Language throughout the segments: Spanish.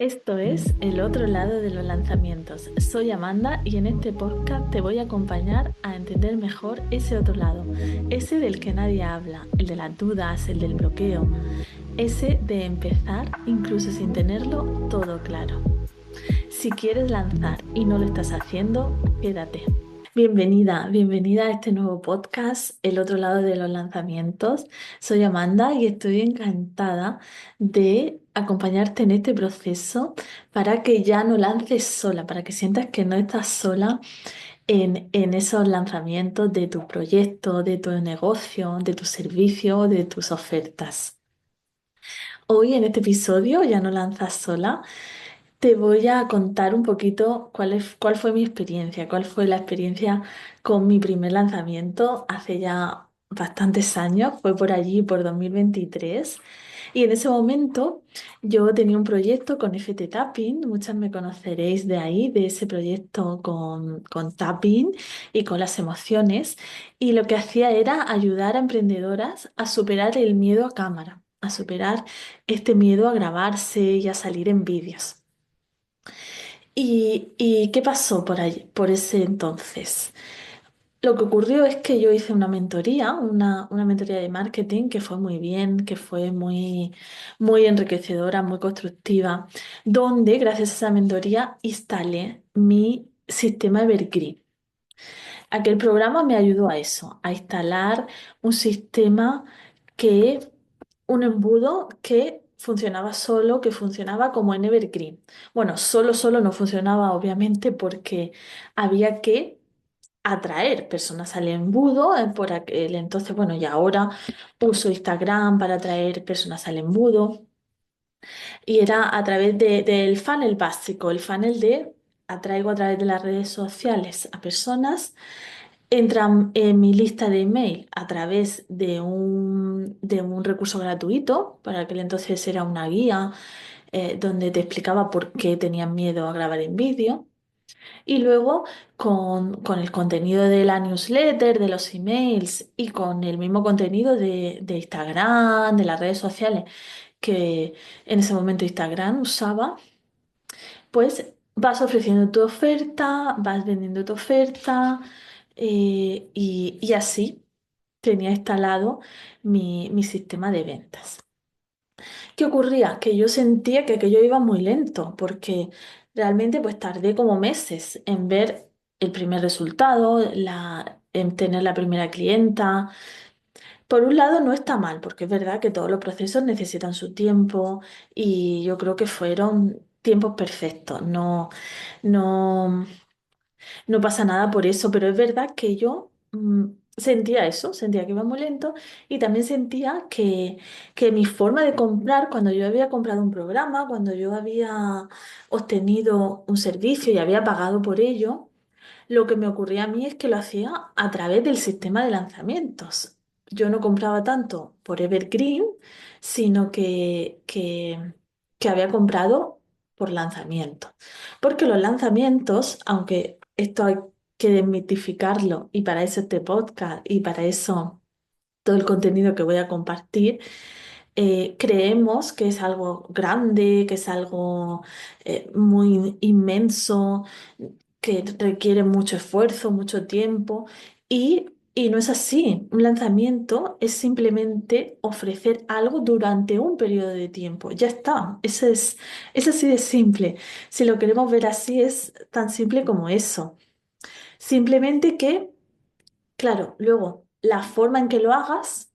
Esto es El otro lado de los lanzamientos. Soy Amanda y en este podcast te voy a acompañar a entender mejor ese otro lado, ese del que nadie habla, el de las dudas, el del bloqueo, ese de empezar incluso sin tenerlo todo claro. Si quieres lanzar y no lo estás haciendo, quédate. Bienvenida a este nuevo podcast, El otro lado de los lanzamientos. Soy Amanda y estoy encantada de acompañarte en este proceso para que ya no lances sola, para que sientas que no estás sola en esos lanzamientos de tu proyecto, de tu negocio, de tu servicio, de tus ofertas. Hoy en este episodio, Ya no lanzas sola, te voy a contar un poquito cuál fue mi experiencia, cuál fue la experiencia con mi primer lanzamiento hace ya bastantes años, fue por allí, por 2023. Y en ese momento yo tenía un proyecto con FT Tapping, muchas me conoceréis de ahí, de ese proyecto con Tapping y con las emociones. Y lo que hacía era ayudar a emprendedoras a superar el miedo a cámara, a superar este miedo a grabarse y a salir en vídeos. ¿Y qué pasó por ahí, por ese entonces? Lo que ocurrió es que yo hice una mentoría de marketing que fue muy bien, que fue muy enriquecedora, muy constructiva, donde gracias a esa mentoría instalé mi sistema Evergreen. Aquel programa me ayudó a eso, a instalar un sistema que, un embudo que funcionaba solo, que funcionaba como en Evergreen. Bueno, solo no funcionaba, obviamente, porque había que atraer personas al embudo. Por aquel entonces, bueno, y ahora uso Instagram para atraer personas al embudo. Y era a través del funnel básico, el funnel de atraigo a través de las redes sociales a personas. Entran en mi lista de email a través de un recurso gratuito, para aquel entonces era una guía donde te explicaba por qué tenían miedo a grabar en vídeo. Y luego con el contenido de la newsletter, de los emails y con el mismo contenido de Instagram, de las redes sociales que en ese momento Instagram usaba, pues vas ofreciendo tu oferta, vas vendiendo tu oferta y así tenía instalado mi sistema de ventas. ¿Qué ocurría? Que yo sentía que aquello iba muy lento porque realmente pues tardé como meses en ver el primer resultado, en tener la primera clienta. Por un lado no está mal porque es verdad que todos los procesos necesitan su tiempo y yo creo que fueron tiempos perfectos. No, no pasa nada por eso, pero es verdad que yo sentía eso, sentía que iba muy lento y también sentía que mi forma de comprar, cuando yo había comprado un programa, cuando yo había obtenido un servicio y había pagado por ello, lo que me ocurría a mí es que lo hacía a través del sistema de lanzamientos. Yo no compraba tanto por Evergreen, sino que había comprado por lanzamiento. Porque los lanzamientos, aunque esto hay que desmitificarlo, y para eso este podcast y para eso todo el contenido que voy a compartir, creemos que es algo grande, que es algo muy inmenso, que requiere mucho esfuerzo, mucho tiempo y no es así. Un lanzamiento es simplemente ofrecer algo durante un periodo de tiempo. Ya está. Es así de simple. Si lo queremos ver así, es tan simple como eso. Simplemente que, claro, luego la forma en que lo hagas,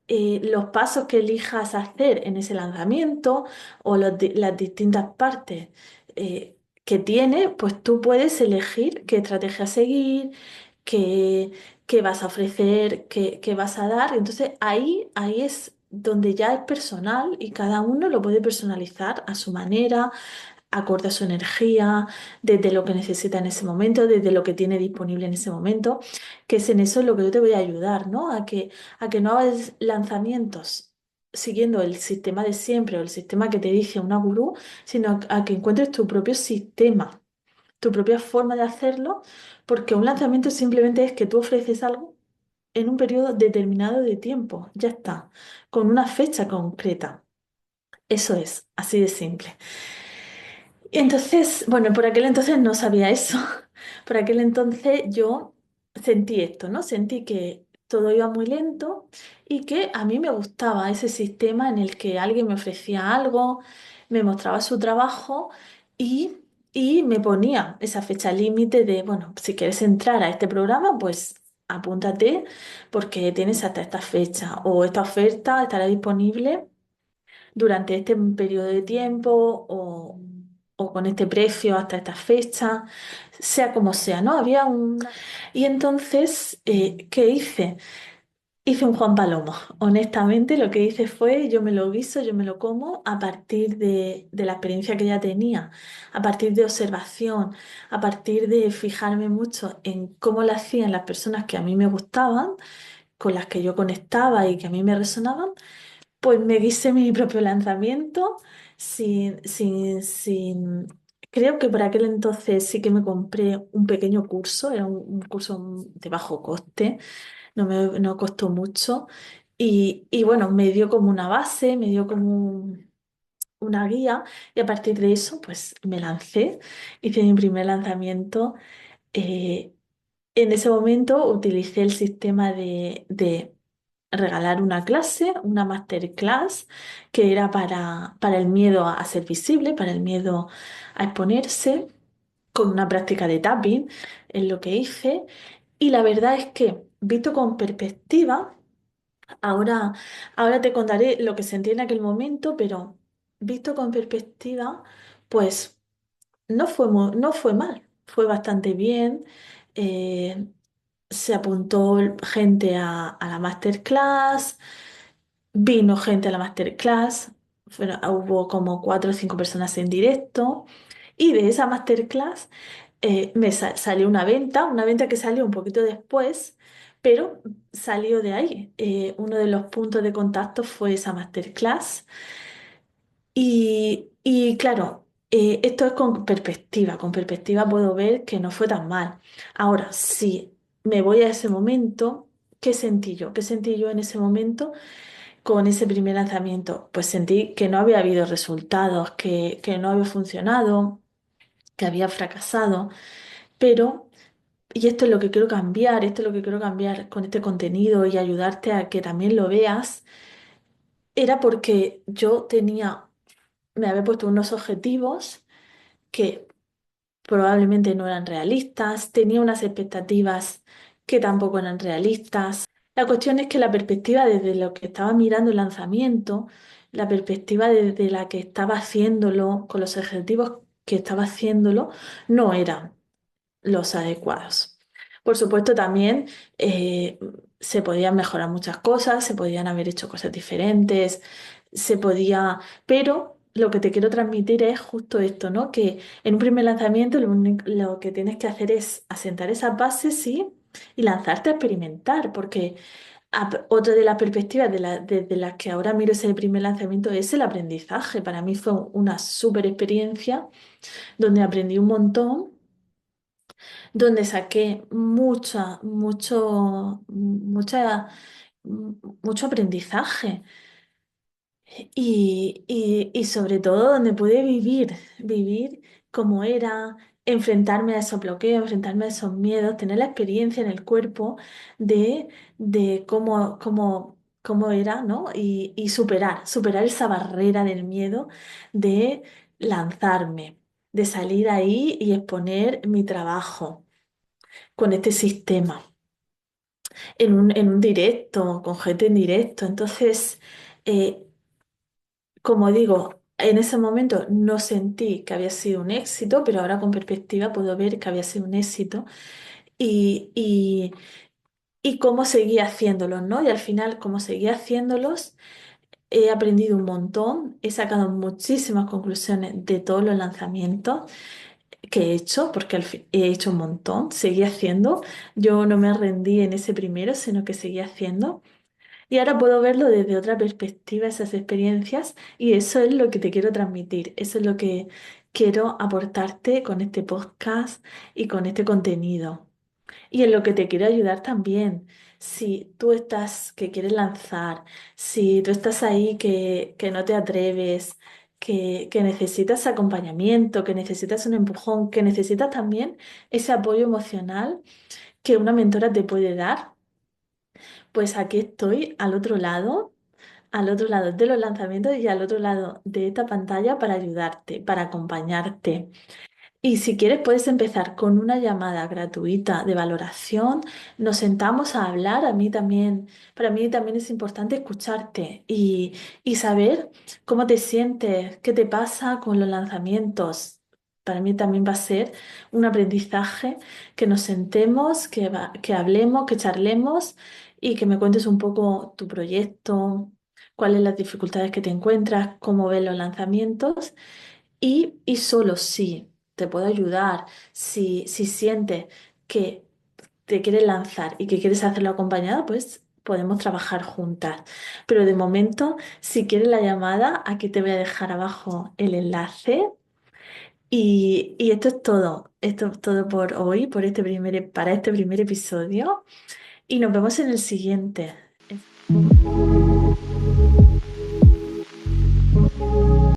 los pasos que elijas hacer en ese lanzamiento o las distintas partes que tiene, pues tú puedes elegir qué estrategia seguir, qué, qué vas a ofrecer, qué vas a dar. Entonces ahí es donde ya es personal y cada uno lo puede personalizar a su manera, acorde a su energía, desde lo que necesita en ese momento, desde lo que tiene disponible en ese momento, que es en eso en lo que yo te voy a ayudar, ¿no? A que no hagas lanzamientos siguiendo el sistema de siempre o el sistema que te dice una gurú, sino a que encuentres tu propio sistema, tu propia forma de hacerlo, porque un lanzamiento simplemente es que tú ofreces algo en un periodo determinado de tiempo, ya está, con una fecha concreta. Eso es, así de simple. Entonces, bueno, por aquel entonces no sabía eso. Por aquel entonces yo sentí esto, ¿no? Sentí que todo iba muy lento y que a mí me gustaba ese sistema en el que alguien me ofrecía algo, me mostraba su trabajo y, y me ponía esa fecha límite de, bueno, si quieres entrar a este programa, pues apúntate porque tienes hasta esta fecha o esta oferta estará disponible durante este periodo de tiempo o con este precio hasta esta fecha, sea como sea, ¿no? Había un... Y entonces, ¿qué hice? Hice un Juan Palomo. Honestamente, lo que hice fue, yo me lo guiso, yo me lo como a partir de la experiencia que ya tenía, a partir de observación, a partir de fijarme mucho en cómo lo hacían las personas que a mí me gustaban, con las que yo conectaba y que a mí me resonaban. Pues me hice mi propio lanzamiento sin... Creo que por aquel entonces sí que me compré un pequeño curso, era un curso de bajo coste, no costó mucho y bueno, me dio como una base, me dio como una guía y a partir de eso pues me lancé, hice mi primer lanzamiento. eh, en ese momento utilicé el sistema de regalar una clase, una masterclass, que era para el miedo a ser visible, para el miedo a exponerse, con una práctica de tapping, es lo que hice. Y la verdad es que, visto con perspectiva, ahora, ahora te contaré lo que sentí en aquel momento, pero visto con perspectiva, pues no fue mal, fue bastante bien. eh, Se apuntó gente a la masterclass, vino gente a la masterclass, hubo como 4 o 5 personas en directo y de esa masterclass salió una venta que salió un poquito después, pero salió de ahí. Uno de los puntos de contacto fue esa masterclass y claro, esto es con perspectiva puedo ver que no fue tan mal. Ahora, si me voy a ese momento, ¿qué sentí yo? ¿Qué sentí yo en ese momento con ese primer lanzamiento? Pues sentí que no había habido resultados, que no había funcionado, que había fracasado, pero, y esto es lo que quiero cambiar, esto es lo que quiero cambiar con este contenido y ayudarte a que también lo veas, era porque yo me había puesto unos objetivos que probablemente no eran realistas, tenía unas expectativas que tampoco eran realistas. La cuestión es que la perspectiva desde lo que estaba mirando el lanzamiento, la perspectiva desde la que estaba haciéndolo, con los objetivos que estaba haciéndolo, no eran los adecuados. Por supuesto, también se podían mejorar muchas cosas, se podían haber hecho cosas diferentes, pero lo que te quiero transmitir es justo esto, ¿no? Que en un primer lanzamiento lo que tienes que hacer es asentar esas bases, sí, y lanzarte a experimentar, porque otra de las perspectivas desde las que ahora miro ese primer lanzamiento es el aprendizaje. Para mí fue una súper experiencia donde aprendí un montón, donde saqué mucho aprendizaje y sobre todo donde pude vivir como era, enfrentarme a esos bloqueos, enfrentarme a esos miedos, tener la experiencia en el cuerpo de, de cómo era, ¿no? Y superar esa barrera del miedo de lanzarme, de salir ahí y exponer mi trabajo con este sistema, en un directo, con gente en directo. Entonces, eh, como digo, en ese momento no sentí que había sido un éxito, pero ahora con perspectiva puedo ver que había sido un éxito y, y, y cómo seguía haciéndolos, ¿no? Y al final, como seguía haciéndolos, he aprendido un montón, he sacado muchísimas conclusiones de todos los lanzamientos que he hecho, porque he hecho un montón, seguí haciendo. Yo no me rendí en ese primero, sino que seguí haciendo. Y ahora puedo verlo desde otra perspectiva, esas experiencias, y eso es lo que te quiero transmitir, eso es lo que quiero aportarte con este podcast y con este contenido. Y en lo que te quiero ayudar también, si tú estás que quieres lanzar, si tú estás ahí que no te atreves, que necesitas acompañamiento, que necesitas un empujón, que necesitas también ese apoyo emocional que una mentora te puede dar, pues aquí estoy al otro lado de los lanzamientos y al otro lado de esta pantalla para ayudarte, para acompañarte. Y si quieres, puedes empezar con una llamada gratuita de valoración. Nos sentamos a hablar. Para mí también es importante escucharte y saber cómo te sientes, qué te pasa con los lanzamientos. Para mí también va a ser un aprendizaje que nos sentemos, que hablemos, que charlemos y que me cuentes un poco tu proyecto, cuáles las dificultades que te encuentras, cómo ves los lanzamientos. Y solo si te puedo ayudar, si sientes que te quieres lanzar y que quieres hacerlo acompañada, pues podemos trabajar juntas. Pero de momento, si quieres la llamada, aquí te voy a dejar abajo el enlace. Y esto es todo. Esto es todo por hoy, para este primer episodio. Y nos vemos en el siguiente.